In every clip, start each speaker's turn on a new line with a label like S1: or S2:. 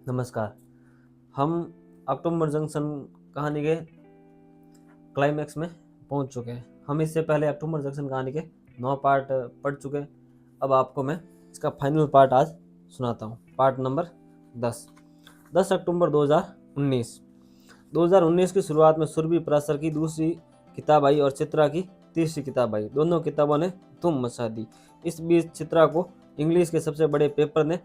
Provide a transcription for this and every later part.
S1: नमस्कार। हम अक्टूबर जंक्शन कहानी के क्लाइमैक्स में पहुंच चुके हैं। हम इससे पहले अक्टूबर जंक्शन कहानी के 9 पार्ट पढ़ चुके हैं। अब आपको मैं इसका फाइनल पार्ट आज सुनाता हूं। पार्ट नंबर 10 अक्टूबर 2019 की शुरुआत में सुरभि पराशर की दूसरी किताब आई और चित्रा की तीसरी किताब आई। दोनों किताबों ने धूम मचा दी। इस बीच चित्रा को इंग्लिश के सबसे बड़े पेपर ने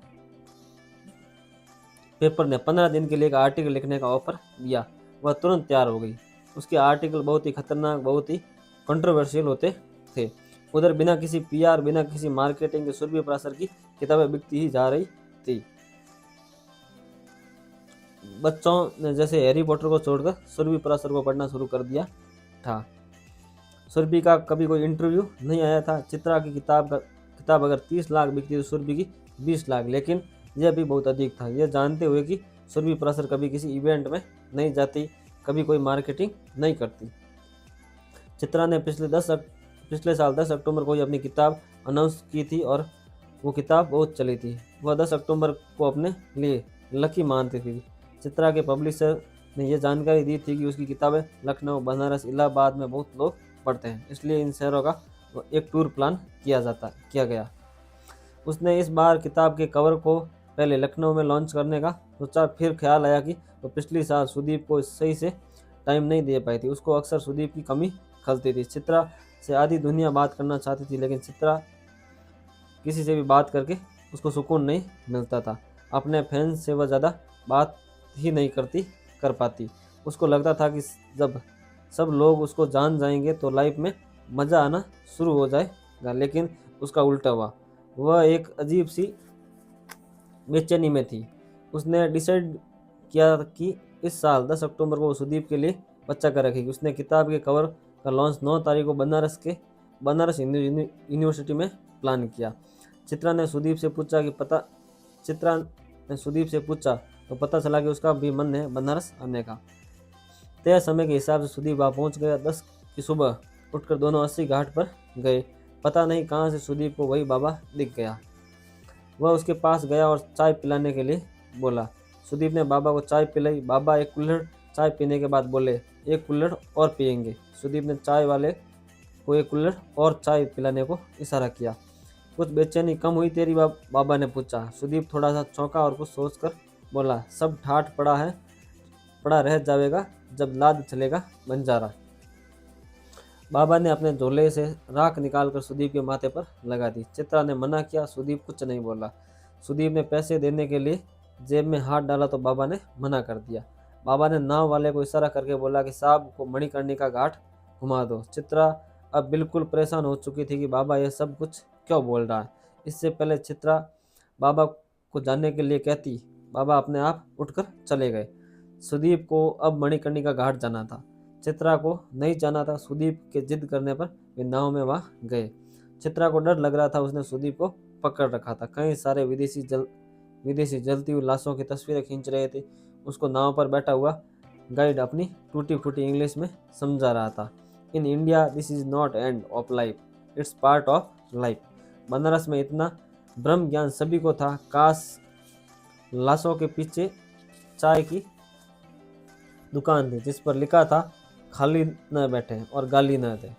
S1: 15 दिन के लिए एक आर्टिकल लिखने का ऑफर दिया। वह तुरंत तैयार हो गई। उसके आर्टिकल बहुत ही खतरनाक, बहुत ही कंट्रोवर्शियल होते थे। उधर बिना किसी पीआर, बिना किसी मार्केटिंग के सुरभि पराशर की किताबें बिकती ही जा रही थी। बच्चों ने जैसे हैरी पॉटर को छोड़कर सुरभि पराशर को पढ़ना शुरू कर दिया था। सुरभि का कभी कोई इंटरव्यू नहीं आया था। चित्रा की किताब अगर 30 लाख बिकती तो सुरभि की 20 लाख, लेकिन यह भी बहुत अधिक था। यह जानते हुए कि सुरभि पराशर कभी किसी इवेंट में नहीं जाती, कभी कोई मार्केटिंग नहीं करती। चित्रा ने पिछले साल 10 अक्टूबर को ही अपनी किताब अनाउंस की थी और वो किताब बहुत चली थी। वह 10 अक्टूबर को अपने लिए लकी मानती थी। चित्रा के पब्लिशर ने यह जानकारी दी थी कि उसकी किताबें लखनऊ, बनारस, इलाहाबाद में बहुत लोग पढ़ते हैं, इसलिए इन शहरों का एक टूर प्लान किया गया। उसने इस बार किताब के कवर को पहले लखनऊ में लॉन्च करने का सोचा। फिर ख्याल आया कि वो पिछली साल सुदीप को सही से टाइम नहीं दे पाई थी। उसको अक्सर सुदीप की कमी खलती थी। चित्रा से आधी दुनिया बात करना चाहती थी, लेकिन चित्रा किसी से भी बात करके उसको सुकून नहीं मिलता था। अपने फैंस से वह ज़्यादा बात ही नहीं कर पाती। उसको लगता था कि जब सब लोग उसको जान जाएंगे तो लाइफ में मज़ा आना शुरू हो जाएगा, लेकिन उसका उल्टा हुआ। वह एक अजीब सी बेचैनी में थी। उसने डिसाइड किया कि इस साल 10 अक्टूबर को सुदीप के लिए बच्चा कर रखेगी। उसने किताब के कवर का लॉन्च 9 तारीख को बनारस हिंदू यूनिवर्सिटी में प्लान किया। चित्रा ने सुदीप से पूछा तो पता चला कि उसका भी मन है बनारस आने का। तय समय के हिसाब से सुदीप वहाँ पहुँच गया। 10 की सुबह उठकर दोनों 80 घाट पर गए। पता नहीं कहाँ से सुदीप को वही बाबा दिख गया। वह उसके पास गया और चाय पिलाने के लिए बोला। सुदीप ने बाबा को चाय पिलाई। बाबा एक कुल्हड़ चाय पीने के बाद बोले, एक कुल्हड़ और पियेंगे। सुदीप ने चाय वाले को एक कुल्हड़ और चाय पिलाने को इशारा किया। कुछ बेचैनी कम हुई तेरी? बाबा ने पूछा। सुदीप थोड़ा सा चौंका और कुछ सोचकर बोला, सब ठाठ पड़ा रह जाएगा जब लाद चलेगा बंजारा। बाबा ने अपने झोले से राख निकालकर सुदीप के माथे पर लगा दी। चित्रा ने मना किया। सुदीप कुछ नहीं बोला। सुदीप ने पैसे देने के लिए जेब में हाथ डाला तो बाबा ने मना कर दिया। बाबा ने नाव वाले को इशारा करके बोला कि साहब को मणिकर्णिका घाट घुमा दो। चित्रा अब बिल्कुल परेशान हो चुकी थी कि बाबा यह सब कुछ क्यों बोल रहा है। इससे पहले चित्रा बाबा को जानने के लिए कहती, बाबा अपने आप उठकर चले गए। सुदीप को अब मणिकर्णिका घाट जाना था। चित्रा को नहीं जाना था। सुदीप के जिद करने पर वे नाव में वहां गए। चित्रा को डर लग रहा था। उसने सुदीप को पकड़ रखा था। कई सारे विदेशी जलती हुई लाशों की तस्वीरें खींच रहे थे। उसको नाव पर बैठा हुआ गाइड अपनी टूटी फूटी इंग्लिश में समझा रहा था। In India this is not end of life, it's part of life. Banaras में इतना ब्रह्म ज्ञान सभी को था। काश लाशों के पीछे चाय की दुकान थी जिस पर लिखा था खाली न बैठे और गाली न दे।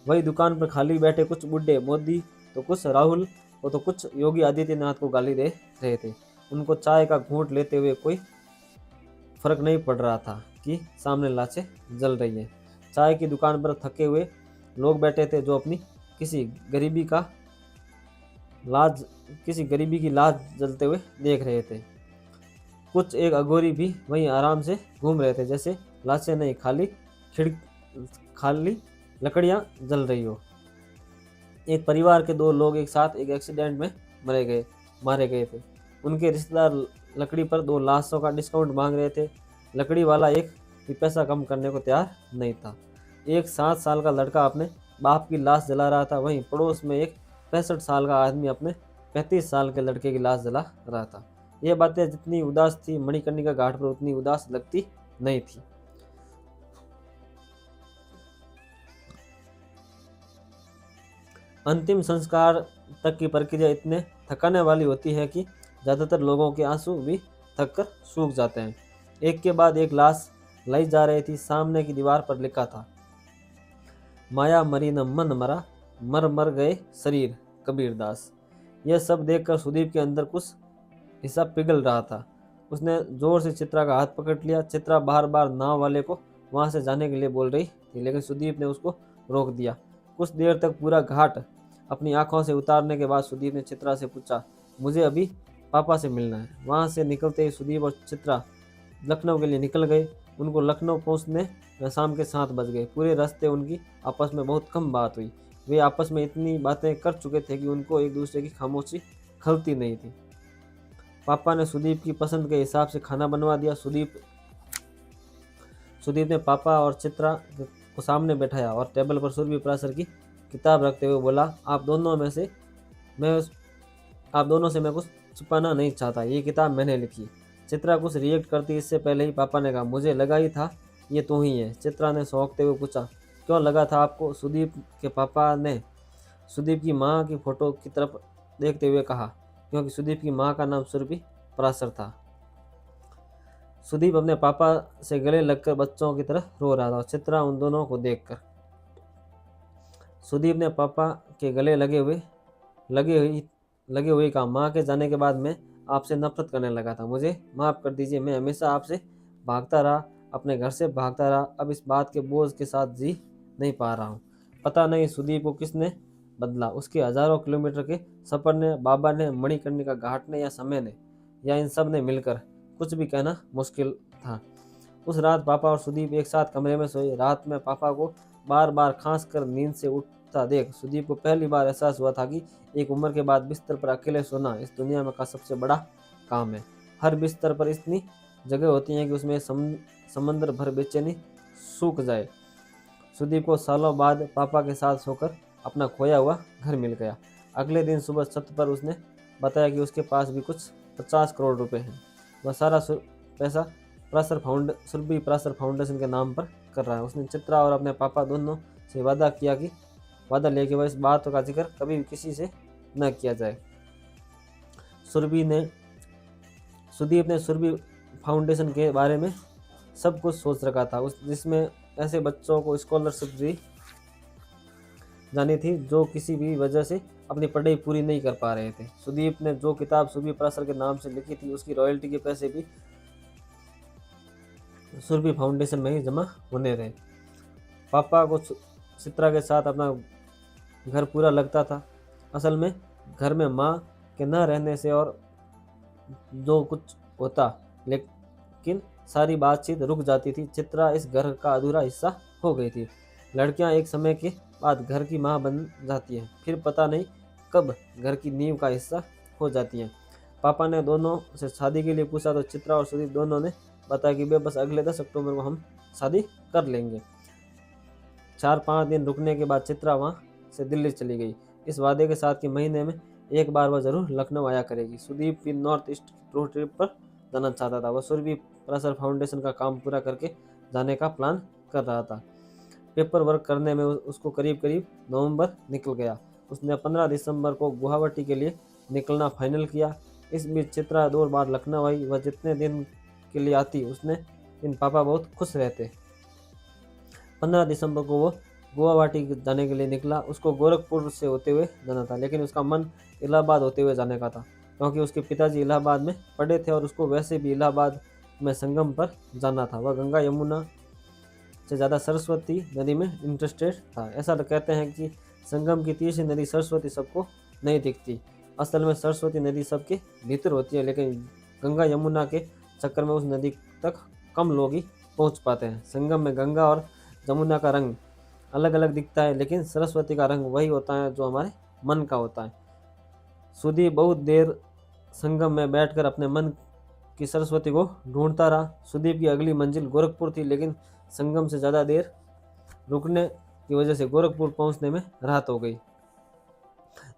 S1: वही दुकान पर खाली बैठे कुछ बुढ़े, मोदी तो कुछ राहुल वो तो कुछ योगी आदित्यनाथ को गाली दे रहे थे। उनको चाय का घूंट लेते हुए कोई फर्क नहीं पड़ रहा था कि सामने लाशें जल रही है। चाय की दुकान पर थके हुए लोग बैठे थे जो अपनी किसी गरीबी की लाज जलते हुए देख रहे थे। कुछ एक अघोरी भी वहीं आराम से घूम रहे थे, जैसे लाशें नहीं, खाली लकड़ियां जल रही हो। एक परिवार के 2 लोग एक साथ एक एक्सीडेंट में मारे गए थे। उनके रिश्तेदार लकड़ी पर 2 लाशों का डिस्काउंट मांग रहे थे। लकड़ी वाला एक भी पैसा कम करने को तैयार नहीं था। एक 7 साल का लड़का अपने बाप की लाश जला रहा था। वहीं पड़ोस में एक 65 साल का आदमी अपने 35 साल के लड़के की लाश जला रहा था। ये बातें जितनी उदास थी, मणिकर्णिका घाट पर उतनी उदास लगती नहीं थी। अंतिम संस्कार तक की प्रक्रिया इतने थकाने वाली होती है कि ज्यादातर लोगों के आंसू भी थक कर सूख जाते हैं। एक के बाद एक लाश लाई जा रही थी। सामने की दीवार पर लिखा था, माया मरी न मन मरा, मर मर गए शरीर कबीरदास। यह सब देखकर सुदीप के अंदर कुछ हिस्सा पिघल रहा था। उसने जोर से चित्रा का हाथ पकड़ लिया। चित्रा बार बार नाव वाले को वहां से जाने के लिए बोल रही थी, लेकिन सुदीप ने उसको रोक दिया। कुछ देर तक पूरा घाट अपनी आंखों से उतारने के बाद सुदीप ने चित्रा से पूछा, मुझे अभी पापा से मिलना है। वहां से निकलते ही सुदीप और चित्रा लखनऊ के लिए निकल गए। उनको लखनऊ पहुंचने में शाम के 7 बज गए। पूरे रास्ते उनकी आपस में बहुत कम बात हुई। वे आपस में इतनी बातें कर चुके थे कि उनको एक दूसरे की खामोशी खलती नहीं थी। पापा ने सुदीप की पसंद के हिसाब से खाना बनवा दिया। सुदीप ने पापा और चित्रा को सामने बैठाया और टेबल पर सुरभि पराशर की किताब रखते हुए बोला, आप दोनों से मैं कुछ छुपाना नहीं चाहता। ये किताब मैंने लिखी। चित्रा कुछ रिएक्ट करती इससे पहले ही पापा ने कहा, मुझे लगा ही था ये तू ही है। चित्रा ने सोचते हुए पूछा, क्यों लगा था आपको? सुदीप के पापा ने सुदीप की माँ की फोटो की तरफ देखते हुए कहा, क्योंकि सुदीप की माँ का नाम सुरभि पराशर था। सुदीप अपने पापा से गले लगकर बच्चों की तरह रो रहा था और चित्रा उन दोनों को देखकर। सुदीप ने पापा के गले लगे हुए कहा, माँ के जाने के बाद मैं आपसे नफरत करने लगा था। मुझे माफ़ कर दीजिए। मैं हमेशा आपसे भागता रहा, अपने घर से भागता रहा। अब इस बात के बोझ के साथ जी नहीं पा रहा हूँ। पता नहीं सुदीप को किसने बदला, उसके हजारों किलोमीटर के सफ़र ने, बाबा ने, मणिकर्णिका घाट ने, या समय ने, या इन सब ने मिलकर। कुछ भी कहना मुश्किल था। उस रात पापा और सुदीप एक साथ कमरे में सोए। रात में पापा को बार बार खांस कर नींद से उठता देख सुदीप को पहली बार एहसास हुआ था कि एक उम्र के बाद बिस्तर पर अकेले सोना इस दुनिया में का सबसे बड़ा काम है। हर बिस्तर पर इतनी जगह होती है कि उसमें समंदर भर बेचैनी सूख जाए। सुदीप को सालों बाद पापा के साथ सोकर अपना खोया हुआ घर मिल गया। अगले दिन सुबह छत पर उसने बताया कि उसके पास भी कुछ 50 करोड़ रुपए हैं। वह सारा पैसा सुरभि पराशर फाउंडेशन के नाम पर कर रहा है। उसने चित्रा और अपने पापा दोनों से वादा लिया कि वह इस बात का जिक्र कभी भी किसी से न किया जाए। सुदीप ने सुरभि फाउंडेशन के बारे में सब कुछ सोच रखा था, जिसमें ऐसे बच्चों को स्कॉलरशिप दी जानी थी जो किसी भी वजह से अपनी पढ़ाई पूरी नहीं कर पा रहे थे। सुदीप ने जो किताब सुरभि पराशर के नाम से लिखी थी, उसकी रॉयल्टी के पैसे भी सुरभि फाउंडेशन में ही जमा होने रहे। पापा को चित्रा के साथ अपना घर पूरा लगता था। असल में घर में माँ के न रहने से और जो कुछ होता, लेकिन सारी बातचीत रुक जाती थी। चित्रा इस घर का अधूरा हिस्सा हो गई थी। लड़कियां एक समय के बाद घर की माँ बन जाती हैं, फिर पता नहीं कब घर की नींव का हिस्सा हो जाती हैं। पापा ने दोनों से शादी के लिए पूछा तो चित्रा और सुदीप दोनों ने बताया कि बस अगले 10 अक्टूबर को हम शादी कर लेंगे। 4-5 दिन रुकने के बाद चित्रा वहाँ से दिल्ली चली गई, इस वादे के साथ कि महीने में एक बार वह जरूर लखनऊ आया करेगी। सुदीप भी नॉर्थ ईस्ट रोड ट्रिप पर जाना चाहता था। वह सुरभि पराशर फाउंडेशन का काम पूरा करके जाने का प्लान कर रहा था। पेपर वर्क करने में उसको करीब नवंबर निकल गया। उसने 15 दिसंबर को गुवाहाटी के लिए निकलना फाइनल किया। इस बीच चित्रा 2 बार लखनऊ आई। वह जितने दिन के लिए आती उसने दिन पापा बहुत खुश रहते। 15 दिसंबर को वो गुवाहाटी जाने के लिए निकला। उसको गोरखपुर से होते हुए जाना था, लेकिन उसका मन इलाहाबाद होते हुए जाने का था, क्योंकि उसके पिताजी इलाहाबाद में पढ़े थे और उसको वैसे भी इलाहाबाद में संगम पर जाना था। वह गंगा यमुना से ज़्यादा सरस्वती नदी में इंटरेस्टेड था। ऐसा कहते हैं कि संगम की तीसरी नदी सरस्वती सबको नहीं दिखती। असल में सरस्वती नदी सबके भीतर होती है, लेकिन गंगा यमुना के चक्कर में उस नदी तक कम लोग ही पहुँच पाते हैं। संगम में गंगा और यमुना का रंग अलग अलग दिखता है, लेकिन सरस्वती का रंग वही होता है जो हमारे मन का होता है। सुदीप बहुत देर संगम में बैठकर अपने मन की सरस्वती को ढूंढता रहा। सुदीप की अगली मंजिल गोरखपुर थी, लेकिन संगम से ज़्यादा देर रुकने की वजह से गोरखपुर पहुंचने में रात हो गई।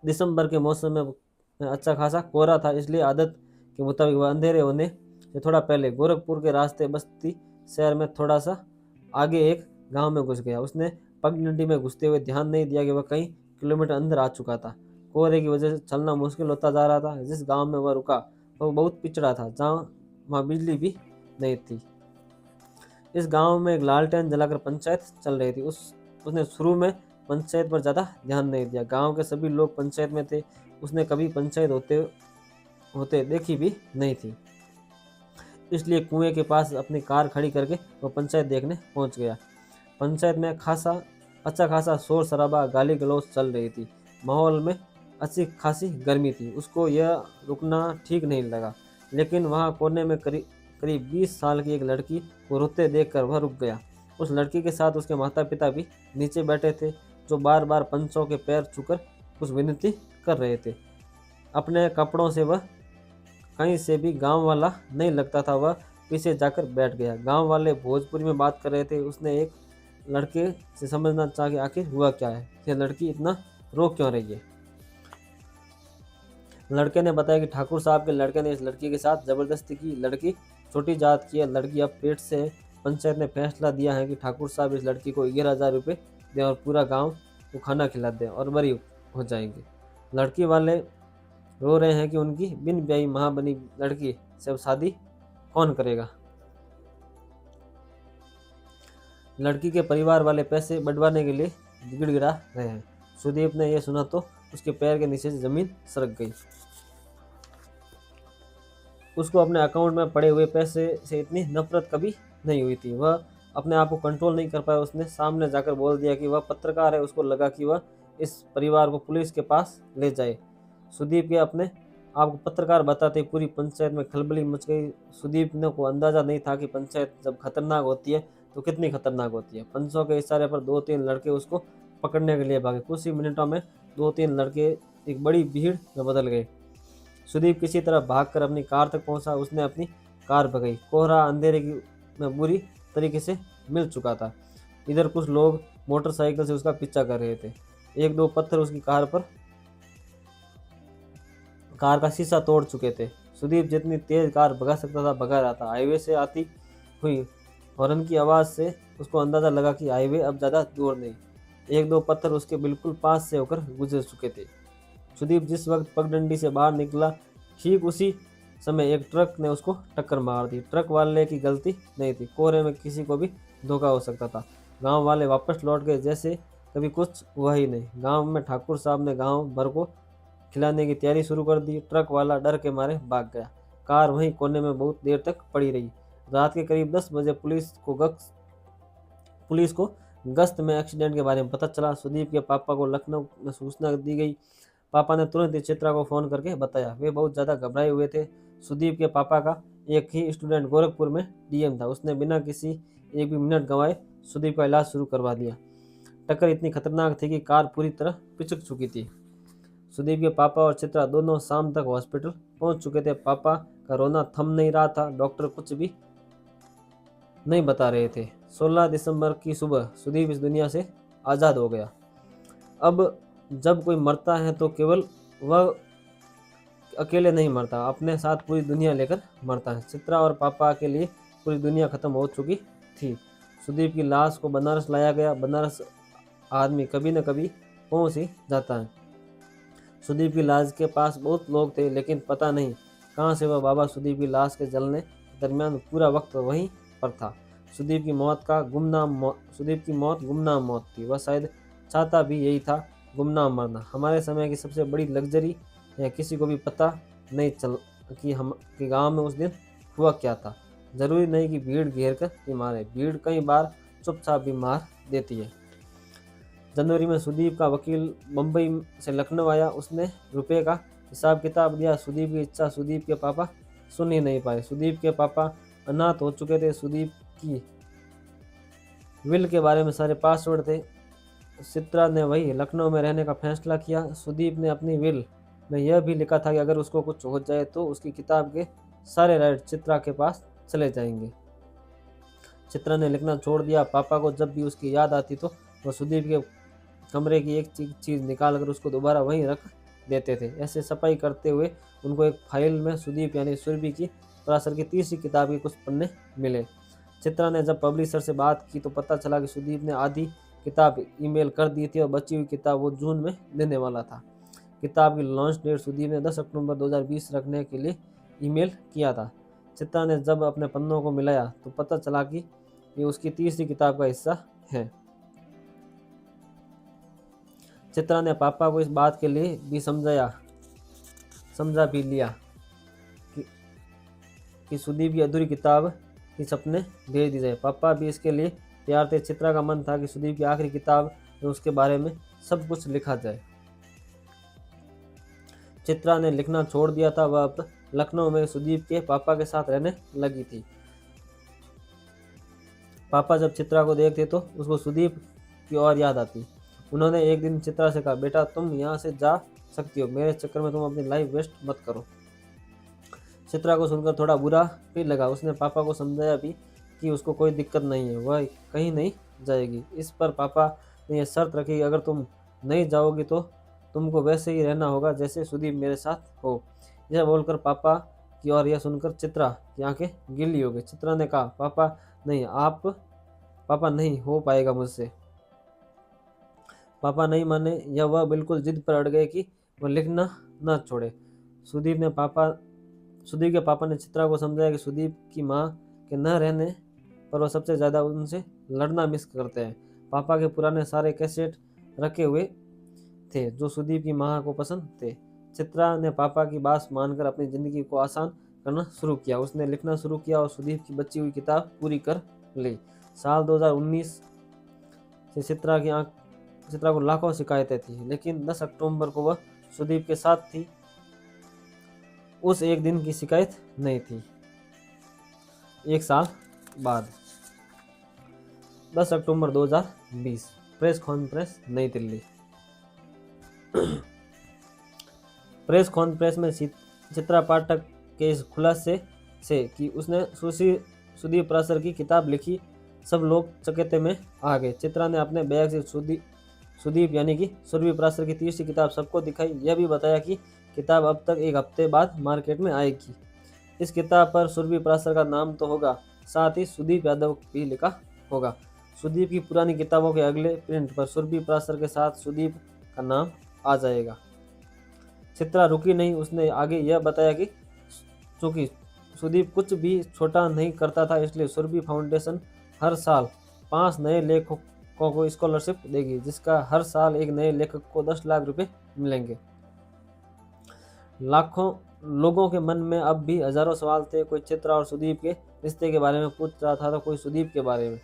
S1: दिसंबर के मौसम में अच्छा खासा कोहरा था, इसलिए आदत के मुताबिक वह अंधेरे होने से थोड़ा पहले गोरखपुर के रास्ते बस्ती शहर में थोड़ा सा आगे एक गांव में घुस गया। उसने पगडंडी में घुसते हुए ध्यान नहीं दिया कि वह कई किलोमीटर अंदर आ चुका था। कोहरे की वजह से चलना मुश्किल होता जा रहा था। जिस गांव में वह रुका वह बहुत पिछड़ा था। वहाँ बिजली भी नहीं थी। इस गांव में एक लालटेन जलाकर पंचायत चल रही थी। उसने शुरू में पंचायत पर ज़्यादा ध्यान नहीं दिया। गांव के सभी लोग पंचायत में थे। उसने कभी पंचायत होते होते देखी भी नहीं थी। इसलिए कुएं के पास अपनी कार खड़ी करके वो पंचायत देखने पहुंच गया। पंचायत में अच्छा खासा शोर शराबा, गाली गलौज चल रही थी। माहौल में अच्छी खासी गर्मी थी। उसको यह रुकना ठीक नहीं लगा, लेकिन वहाँ कोने में करीब 20 साल की एक लड़की को रोते देखकर वह रुक गया। उस लड़की के साथ उसके माता पिता भी नीचे बैठे थे, जो बार बार पंचों के पैर छूकर कुछ विनती कर रहे थे। अपने कपड़ों से वह कहीं से भी गांव वाला नहीं लगता था। वह पीछे जाकर बैठ गया। गांव वाले भोजपुरी में बात कर रहे थे। उसने एक लड़के से समझना चाहा कि आखिर हुआ क्या है, यह लड़की इतना रो क्यों रही है। लड़के ने बताया कि ठाकुर साहब के लड़के ने इस लड़की के साथ जबरदस्ती की। लड़की छोटी जात की है, लड़की अब पेट से है। पंचायत ने फैसला दिया है कि ठाकुर साहब इस लड़की को 11,000 रुपये दें और पूरा गांव को खाना खिला दें और बरी हो जाएंगे। लड़की वाले रो रहे हैं कि उनकी बिन ब्याही माँ बनी लड़की से अब शादी कौन करेगा। लड़की के परिवार वाले पैसे बढ़वाने के लिए गिड़गिड़ा रहे हैं। सुदीप ने यह सुना तो उसके पैर के नीचे से जमीन सरक गई। उसको अपने अकाउंट में पड़े हुए पैसे से इतनी नफरत कभी नहीं हुई थी। वह अपने आप को कंट्रोल नहीं कर पाया। उसने सामने जाकर बोल दिया कि वह पत्रकार है। उसको लगा कि वह इस परिवार को पुलिस के पास ले जाए। सुदीप के अपने आप को पत्रकार बताते पूरी पंचायत में खलबली मच गई। सुदीप ने को अंदाजा नहीं था कि पंचायत जब खतरनाक होती है तो कितनी खतरनाक होती है। पंचों के इशारे पर 2-3 लड़के उसको पकड़ने के लिए भागे। कुछ ही मिनटों में 2-3 लड़के एक बड़ी भीड़ में बदल गए। सुदीप किसी तरह भागकर अपनी कार तक पहुंचा। उसने अपनी कार भगाई। कोहरा अंधेरे में बुरी तरीके से मिल चुका था। इधर कुछ लोग मोटरसाइकिल से उसका पीछा कर रहे थे। 1-2 पत्थर उसकी कार का शीशा तोड़ चुके थे। सुदीप जितनी तेज कार भगा सकता था भगा रहा था। हाईवे से आती हुई हॉर्न की आवाज़ से उसको अंदाज़ा लगा कि हाईवे अब ज़्यादा दूर नहीं। 1-2 पत्थर उसके बिल्कुल पास से होकर गुजर चुके थे। सुदीप जिस वक्त पगडंडी से बाहर निकला, ठीक उसी समय एक ट्रक ने उसको टक्कर मार दी। ट्रक वाले की गलती नहीं थी। कोहरे में किसी को भी धोखा हो सकता था। गांव वाले वापस लौट गए जैसे कभी कुछ हुआ ही नहीं। गांव में ठाकुर साहब ने गांव भर को खिलाने की तैयारी शुरू कर दी। ट्रक वाला डर के मारे भाग गया। कार वहीं कोने में बहुत देर तक पड़ी रही। रात के करीब 10 बजे पुलिस को गश्त में एक्सीडेंट के बारे में पता चला। सुदीप के पापा को लखनऊ में सूचना दी गई। पापा ने तुरंत ही चित्रा को फ़ोन करके बताया। वे बहुत ज़्यादा घबराए हुए थे। सुदीप के पापा का एक ही स्टूडेंट गोरखपुर में डीएम था। उसने बिना किसी एक भी मिनट गंवाए सुदीप का इलाज शुरू करवा दिया। टक्कर इतनी खतरनाक थी कि कार पूरी तरह पिचक चुकी थी। सुदीप के पापा और चित्रा दोनों शाम तक हॉस्पिटल पहुंच चुके थे। पापा का रोना थम नहीं रहा था। डॉक्टर कुछ भी नहीं बता रहे थे। 16 दिसंबर की सुबह सुदीप इस दुनिया से आज़ाद हो गया। अब जब कोई मरता है तो केवल वह अकेले नहीं मरता, अपने साथ पूरी दुनिया लेकर मरता है। चित्रा और पापा के लिए पूरी दुनिया खत्म हो चुकी थी। सुदीप की लाश को बनारस लाया गया। बनारस आदमी कभी न कभी पहुंच ही जाता है। सुदीप की लाश के पास बहुत लोग थे, लेकिन पता नहीं कहाँ से वह बाबा सुदीप की लाश के जलने दरमियान पूरा वक्त वहीं पर था। सुदीप की मौत गुमनाम मौत थी। वह शायद चाहता भी यही था, गुमनाम मरना। हमारे समय की सबसे बड़ी लग्जरी है। किसी को भी पता नहीं चल कि गांव में उस दिन हुआ क्या था। जरूरी नहीं कि भीड़ घेर कर ही मारे। भीड़ कई बार चुपचाप भी मार देती है। जनवरी में सुदीप का वकील मुंबई से लखनऊ आया। उसने रुपए का हिसाब किताब दिया। सुदीप की इच्छा सुदीप के पापा सुन ही नहीं पाए। सुदीप के पापा अनाथ हो चुके थे। सुदीप की विल के बारे में सारे पासवर्ड थे। चित्रा ने वही लखनऊ में रहने का फैसला किया। सुदीप ने अपनी विल में यह भी लिखा था कि अगर उसको कुछ हो जाए तो उसकी किताब के सारे राइट चित्रा के पास चले जाएंगे। चित्रा ने लिखना छोड़ दिया। पापा को जब भी उसकी याद आती तो वह सुदीप के कमरे की एक चीज़ निकाल कर उसको दोबारा वहीं रख देते थे। ऐसे सफाई करते हुए उनको एक फाइल में सुदीप यानी सुरभि की पराशर की तीसरी किताब के कुछ पन्ने मिले। चित्रा ने जब पब्लिशर से बात की तो पता चला कि सुदीप ने आधी किताब ईमेल कर दी थी और बची हुई किताब वो जून में देने वाला था। किताब की लॉन्च डेट सुदीप ने 10 अक्टूबर 2020 रखने के लिए ईमेल किया था। चित्रा ने जब अपने पन्नों को मिलाया तो पता चला कि ये उसकी तीसरी किताब का हिस्सा है। चित्रा ने पापा को इस बात के लिए भी समझा भी लिया कि, सुदीप की अधूरी किताब की सपने भेज दी जाए। पापा भी इसके लिए तैयार थे। चित्रा का मन था कि सुदीप की आखिरी किताब में उसके बारे में सब कुछ लिखा जाए। चित्रा ने लिखना छोड़ दिया था। वह अब लखनऊ में सुदीप के पापा के साथ रहने लगी थी। पापा जब चित्रा को देखते तो उसको सुदीप की और याद आती। उन्होंने एक दिन चित्रा से कहा, बेटा तुम यहाँ से जा सकती हो, मेरे चक्कर में तुम अपनी लाइफ वेस्ट मत करो। चित्रा को सुनकर थोड़ा बुरा भी लगा। उसने पापा को समझाया भी कि उसको कोई दिक्कत नहीं है, वह कहीं नहीं जाएगी। इस पर पापा ने यह शर्त रखी कि अगर तुम नहीं जाओगी तो तुमको वैसे ही रहना होगा जैसे सुदीप मेरे साथ हो। यह बोलकर पापा की और यह सुनकर चित्रा की आंखें गीली हो गई। चित्रा ने कहा, पापा नहीं हो पाएगा मुझसे। पापा नहीं माने या वह बिल्कुल जिद पर अड़ गए कि वह लिखना न छोड़े। सुदीप के पापा ने चित्रा को समझाया कि सुदीप की माँ के न रहने पर वह सबसे ज़्यादा उनसे लड़ना मिस करते हैं। पापा के पुराने सारे कैसेट रखे हुए थे जो सुदीप की माँ को पसंद थे। चित्रा ने पापा की बात मानकर अपनी ज़िंदगी को आसान करना शुरू किया। उसने लिखना शुरू किया और सुदीप की बची हुई किताब पूरी कर ली। साल 2019 से चित्रा को लाखों शिकायतें थी, लेकिन 10 अक्टूबर को वह सुदीप के साथ थी। उस एक दिन की शिकायत नहीं थी। एक साल बाद 10 अक्टूबर 2020 प्रेस कॉन्फ्रेंस नई दिल्ली। प्रेस कॉन्फ्रेंस में चित्रा पाठक के इस खुलासे से कि उसने सुदीप प्रासर की किताब लिखी, सब लोग चकित में आ गए। चित्रा ने अपने बैग से सुदीप यानी कि सुरभि प्रासर की तीसरी किताब सबको दिखाई। यह भी बताया कि किताब अब तक एक हफ्ते बाद मार्केट में आएगी। इस किताब पर सुरभि प्रासर का नाम तो होगा, साथ ही सुदीप यादव भी लिखा होगा। सुदीप की पुरानी किताबों के अगले प्रिंट पर सुरभि प्रासर के साथ सुदीप का नाम आ जाएगा। चित्रा रुकी नहीं। उसने आगे यह बताया कि चूंकि सुदीप कुछ भी छोटा नहीं करता था, इसलिए सुरभि फाउंडेशन हर साल 5 नए लेखकों को स्कॉलरशिप देगी, जिसका हर साल एक नए लेखक को 10 लाख रुपए मिलेंगे। लाखों लोगों के मन में अब भी हजारों सवाल थे। कोई चित्रा और सुदीप के रिश्ते के बारे में पूछ रहा था तो कोई सुदीप के बारे में।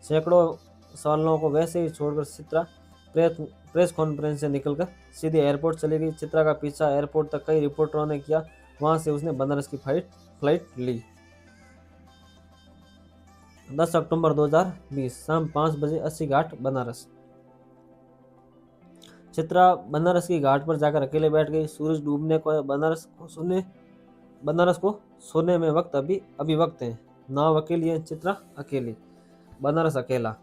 S1: सैकड़ों सवालों को वैसे ही छोड़कर चित्रा प्रेस कॉन्फ्रेंस से निकलकर सीधे एयरपोर्ट चली गई। चित्रा का पीछा एयरपोर्ट तक कई रिपोर्टरों ने किया। वहां से उसने बनारस की फ्लाइट ली। 10 अक्टूबर 2020 शाम 5 बजे 80 घाट बनारस। चित्रा बनारस की घाट पर जाकर अकेले बैठ गई। सूरज डूबने को बनारस को सोने में अभी वक्त है। नाव अकेली है, चित्रा अकेली, बनारस अकेला,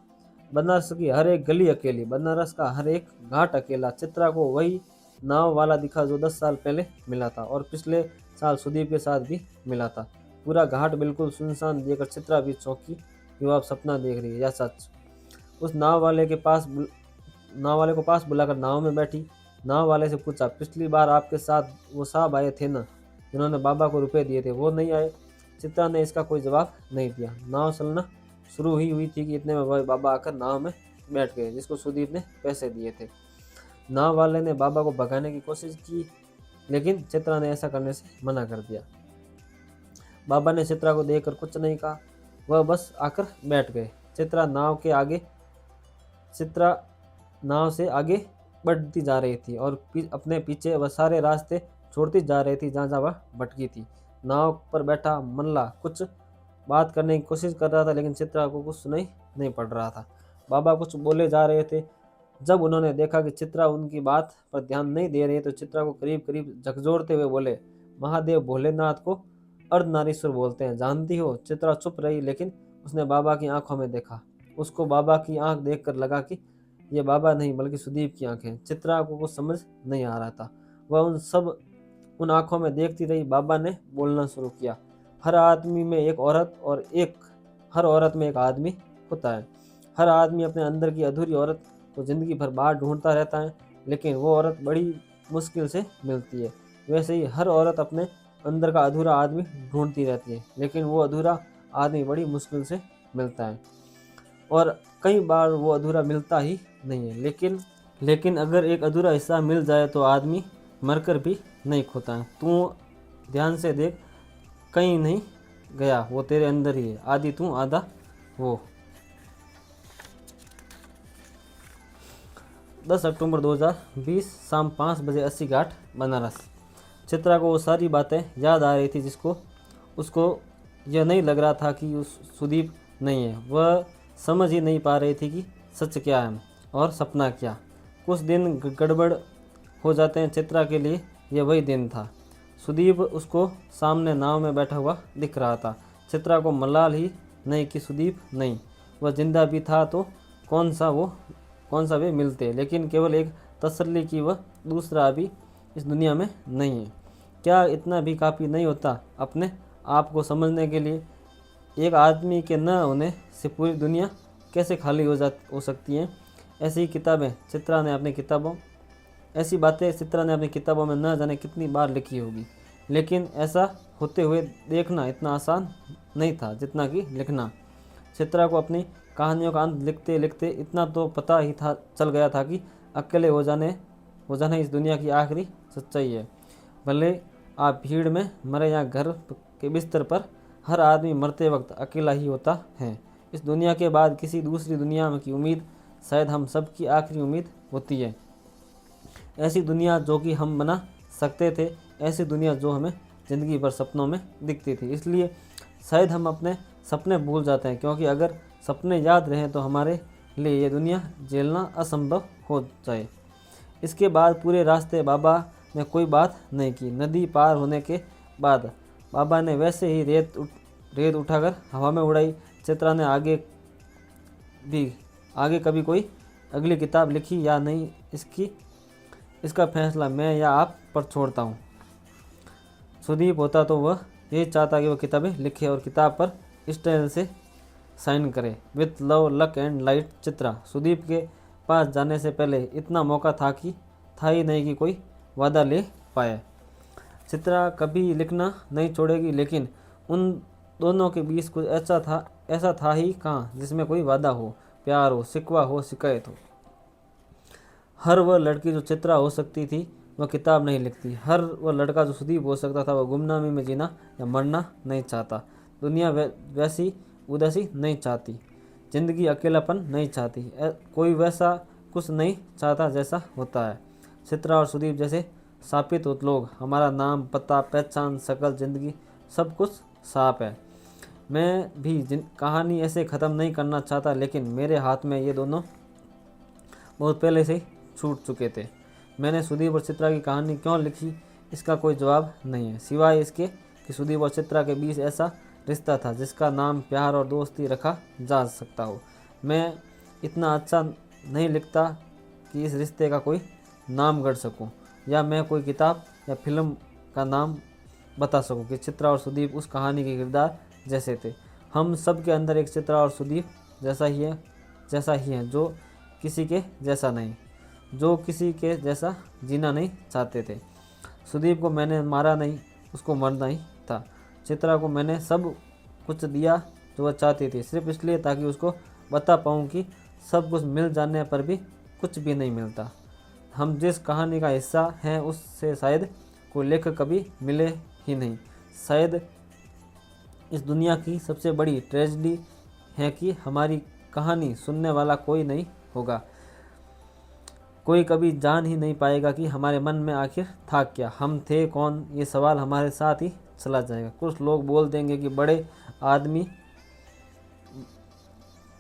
S1: बनारस की हर एक गली अकेली, बनारस का हर एक घाट अकेला। चित्रा को वही नाव वाला दिखा जो 10 साल पहले मिला था और पिछले साल सुदीप के साथ भी मिला था। पूरा घाट बिल्कुल सुनसान देखकर चित्रा भी चौंकी कि वह अब सपना देख रही है या सच। उस नाव वाले को पास बुलाकर नाव में बैठी। नाव वाले से पूछा, पिछली बार आपके साथ वो साहब आए थे ना जिन्होंने बाबा को रुपए दिए थे, वो नहीं आए? चित्रा ने इसका कोई जवाब नहीं दिया। नाव चलना शुरू ही हुई थी कि इतने में वह बाबा आकर नाव में बैठ गए जिसको सुदीप ने पैसे दिए थे। नाव वाले ने बाबा को भगाने की कोशिश की, लेकिन चित्रा ने ऐसा करने से मना कर दिया। बाबा ने चित्रा को देखकर कुछ नहीं कहा, वह बस आकर बैठ गए। चित्रा नाव से आगे बढ़ती जा रही थी और अपने पीछे वह सारे रास्ते छोड़ती जा रही थी जहाँ वह भटकी थी। नाव पर बैठा मल्ला कुछ बात करने की कोशिश कर रहा था, लेकिन चित्रा को कुछ सुनाई नहीं पड़ रहा था। बाबा कुछ बोले जा रहे थे। जब उन्होंने देखा कि चित्रा उनकी बात पर ध्यान नहीं दे रही है तो चित्रा को करीब करीब झकझोरते हुए बोले, महादेव भोलेनाथ को अर्धनारीश्वर बोलते हैं, जानती हो? चित्रा चुप रही, लेकिन उसने बाबा की आंखों में देखा। उसको बाबा की आंख देखकर लगा कि ये बाबा नहीं बल्कि सुदीप की आंखें। चित्रा को कुछ समझ नहीं आ रहा था। वह उन आंखों में देखती रही। बाबा ने बोलना शुरू किया, हर आदमी में एक औरत और हर औरत में एक आदमी होता है। हर आदमी अपने अंदर की अधूरी औरत को जिंदगी भर बाहर ढूंढता रहता है, लेकिन वो औरत बड़ी मुश्किल से मिलती है। वैसे ही हर औरत अपने अंदर का अधूरा आदमी ढूंढती रहती है, लेकिन वो अधूरा आदमी बड़ी मुश्किल से मिलता है और कई बार वो अधूरा मिलता ही नहीं है। लेकिन अगर एक अधूरा हिस्सा मिल जाए तो आदमी मरकर भी नहीं खोता है। तू ध्यान से देख, कहीं नहीं गया, वो तेरे अंदर ही है, आधी तू आधा वो। 10 अक्टूबर 2020 शाम 5 बजे 80 घाट बनारस। चित्रा को वो सारी बातें याद आ रही थी जिसको उसको यह नहीं लग रहा था कि उस सुदीप नहीं है। वह समझ ही नहीं पा रही थी कि सच क्या है और सपना क्या। कुछ दिन गड़बड़ हो जाते हैं। चित्रा के लिए यह वही दिन था। सुदीप उसको सामने नाव में बैठा हुआ दिख रहा था। चित्रा को मलाल ही नहीं कि सुदीप नहीं, वह जिंदा भी था तो कौन सा वे मिलते, लेकिन केवल एक तसल्ली कि वह दूसरा अभी इस दुनिया में नहीं है। क्या इतना भी काफ़ी नहीं होता अपने आप को समझने के लिए? एक आदमी के न होने से पूरी दुनिया कैसे खाली हो सकती है? ऐसी बातें चित्रा ने अपनी किताबों में न जाने कितनी बार लिखी होगी, लेकिन ऐसा होते हुए देखना इतना आसान नहीं था जितना कि लिखना। चित्रा को अपनी कहानियों का अंत लिखते लिखते इतना तो पता ही चल गया था कि अकेले हो जाना इस दुनिया की आखिरी सच्चाई है। भले आप भीड़ में मरे या घर के बिस्तर पर, हर आदमी मरते वक्त अकेला ही होता है। इस दुनिया के बाद किसी दूसरी दुनिया की उम्मीद शायद हम सब की आखिरी उम्मीद होती है। ऐसी दुनिया जो कि हम बना सकते थे, ऐसी दुनिया जो हमें ज़िंदगी भर सपनों में दिखती थी। इसलिए शायद हम अपने सपने भूल जाते हैं, क्योंकि अगर सपने याद रहें तो हमारे लिए ये दुनिया झेलना असंभव हो जाए। इसके बाद पूरे रास्ते बाबा ने कोई बात नहीं की। नदी पार होने के बाद बाबा ने वैसे ही रेत उठाकर हवा में उड़ाई। चित्रा ने आगे कभी कोई अगली किताब लिखी या नहीं, इसका फैसला मैं या आप पर छोड़ता हूँ। सुदीप होता तो वह यही चाहता कि वह किताबें लिखे और किताब पर इस तरह से साइन करे, with love luck and light, Chitra. Sudeep के पास जाने से पहले इतना मौका था ही नहीं कि कोई वादा ले पाए। चित्रा कभी लिखना नहीं छोड़ेगी, लेकिन उन दोनों के बीच कुछ ऐसा था ही कहाँ जिसमें कोई वादा हो, प्यार हो, शिकवा हो, शिकायत हो। हर वह लड़की जो चित्रा हो सकती थी वह किताब नहीं लिखती। हर वह लड़का जो सुदीप हो सकता था वह गुमनामी में जीना या मरना नहीं चाहता। दुनिया वैसी उदासी नहीं चाहती, जिंदगी अकेलापन नहीं चाहती, कोई वैसा कुछ नहीं चाहता जैसा होता है। चित्रा और सुदीप जैसे सापित लोग, हमारा नाम, पता, पहचान, शकल, जिंदगी सब कुछ साफ है। मैं भी कहानी ऐसे ख़त्म नहीं करना चाहता, लेकिन मेरे हाथ में ये दोनों बहुत पहले से ही छूट चुके थे। मैंने सुदीप और चित्रा की कहानी क्यों लिखी, इसका कोई जवाब नहीं है, सिवाय इसके कि सुदीप और चित्रा के बीच ऐसा रिश्ता था जिसका नाम प्यार और दोस्ती रखा जा सकता हो। मैं इतना अच्छा नहीं लिखता कि इस रिश्ते का कोई नाम गढ़ सकूं, या मैं कोई किताब या फिल्म का नाम बता सकूं कि चित्रा और सुदीप उस कहानी के किरदार जैसे थे। हम सब के अंदर एक चित्रा और सुदीप जैसा ही है, जो किसी के जैसा नहीं, जो किसी के जैसा जीना नहीं चाहते थे। सुदीप को मैंने मारा नहीं, उसको मरना ही था। चित्रा को मैंने सब कुछ दिया जो वह चाहती थी, सिर्फ इसलिए ताकि उसको बता पाऊँ कि सब कुछ मिल जाने पर भी कुछ भी नहीं मिलता। हम जिस कहानी का हिस्सा हैं उससे शायद कोई लेखक कभी मिले ही नहीं। शायद इस दुनिया की सबसे बड़ी ट्रेजेडी है कि हमारी कहानी सुनने वाला कोई नहीं होगा। कोई कभी जान ही नहीं पाएगा कि हमारे मन में आखिर था क्या, हम थे कौन। ये सवाल हमारे साथ ही चला जाएगा। कुछ लोग बोल देंगे कि बड़े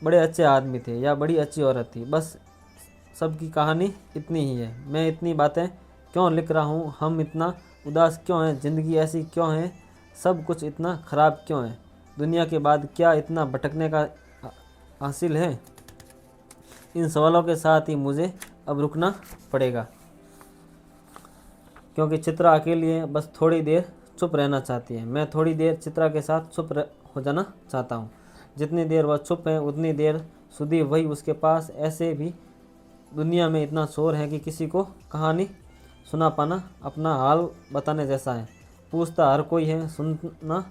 S1: अच्छे आदमी थे या बड़ी अच्छी औरत थी, बस सबकी कहानी इतनी ही है। मैं इतनी बातें क्यों लिख रहा हूँ, हम इतना उदास क्यों हैं, ज़िंदगी ऐसी क्यों है, सब कुछ इतना ख़राब क्यों है, दुनिया के बाद क्या इतना भटकने का हासिल है। इन सवालों के साथ ही मुझे अब रुकना पड़ेगा, क्योंकि चित्रा अकेली है, बस थोड़ी देर चुप रहना चाहती है। मैं थोड़ी देर चित्रा के साथ चुप हो जाना चाहता हूँ। जितनी देर वह चुप है उतनी देर सुदीप वही उसके पास। ऐसे भी दुनिया में इतना शोर है कि किसी को कहानी सुना पाना अपना हाल बताने जैसा है। पूछता हर कोई है, सुनना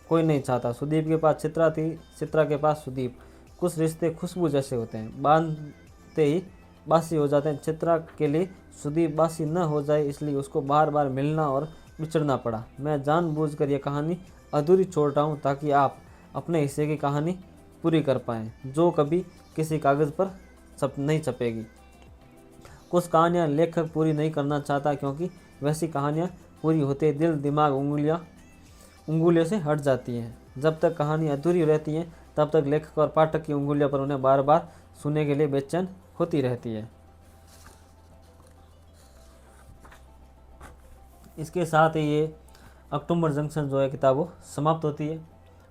S1: कोई नहीं चाहता। सुदीप के पास चित्रा थी, चित्रा के पास सुदीप। कुछ रिश्ते खुशबू जैसे होते हैं, बांधते ही बासी हो जाते हैं। चित्रा के लिए सुदीप बासी न हो जाए इसलिए उसको बार बार मिलना और बिछड़ना पड़ा। मैं जानबूझकर यह कहानी अधूरी छोड़ रहा हूँ ताकि आप अपने हिस्से की कहानी पूरी कर पाएँ, जो कभी किसी कागज़ पर नहीं छपेगी। कुछ कहानियाँ लेखक पूरी नहीं करना चाहता क्योंकि वैसी कहानियाँ पूरी होते दिल दिमाग उंगलियों से हट जाती हैं। जब तक कहानी अधूरी रहती है तब तक लेखक और पाठक की उंगलियों पर उन्हें बार बार सुनने के लिए बेचैन होती रहती है। इसके साथ ही ये अक्टूबर जंक्शन जो है किताब वो समाप्त होती है।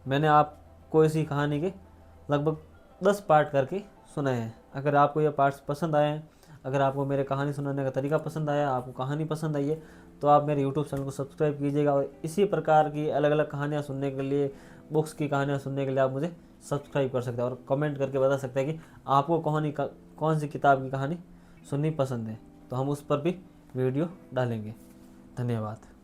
S1: मैंने आपको इसी कहानी के लगभग 10 पार्ट करके सुनाए हैं। अगर आपको ये पार्ट्स पसंद आए हैं, अगर आपको मेरे कहानी सुनाने का तरीका पसंद आया, आपको कहानी पसंद आई है, तो आप मेरे YouTube चैनल को सब्सक्राइब कीजिएगा। और इसी प्रकार की अलग अलग कहानियाँ सुनने के लिए, बुक्स की कहानियाँ सुनने के लिए आप मुझे सब्सक्राइब कर सकते हैं और कमेंट करके बता सकते हैं कि आपको कौन सी किताब की कहानी सुननी पसंद है, तो हम उस पर भी वीडियो डालेंगे। धन्यवाद।